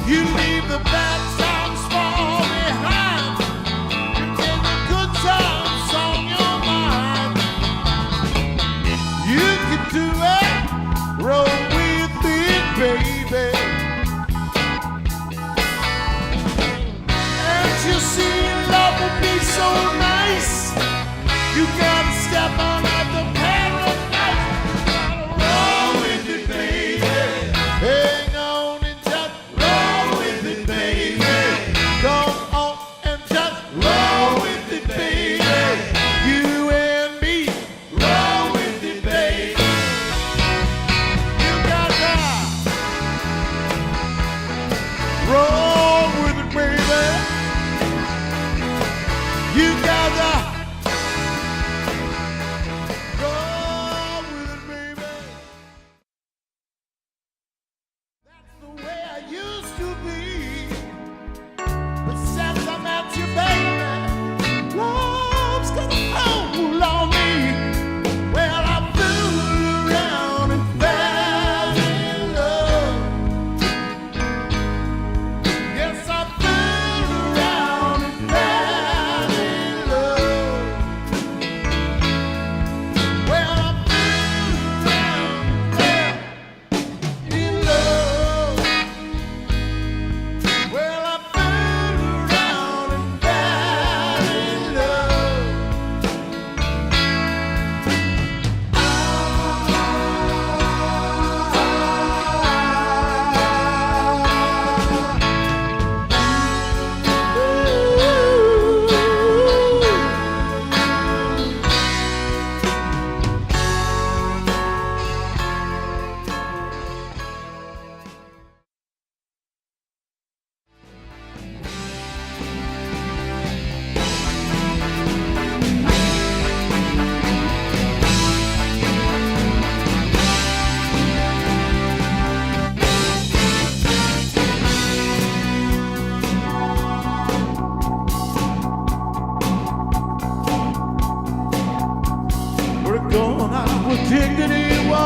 You leave the bad times far behind. You take the good times on your mind. You can do it, roll with it, baby. And you see love will be so nice. You gotta step on at the paradise. You gotta roll with it, baby. Hang on and just roll with it, baby.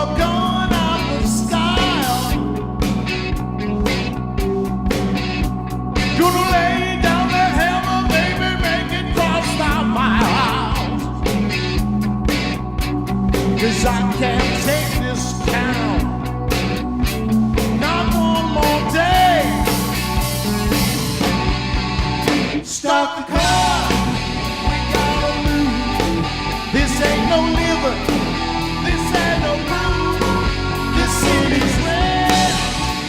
are gone out of style. Gonna lay down that hammer, baby, make it cross my house. 'Cause I can't take this town, not one more day. Start the car, we gotta move. This ain't no living, this ain't no move. This city's red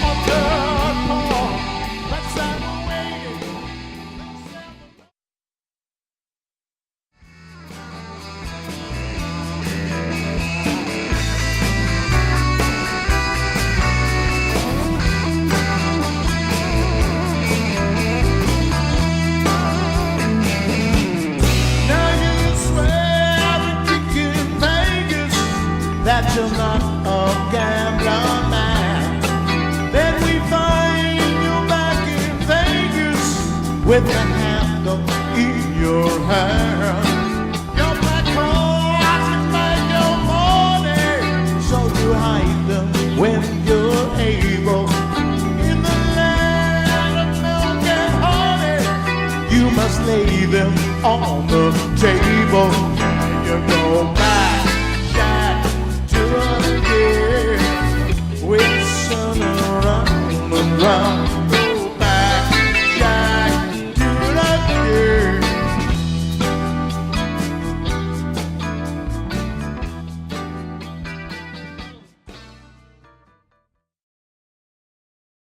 on third floor. Let's have a waiting. Now you swear and think in Vegas that you're not a gambler man. Then we find you back in Vegas with the handle in your hand. Your black cards and make your money, so you hide them when you're able. In the land of milk and honey, you must lay them on the table. There you go.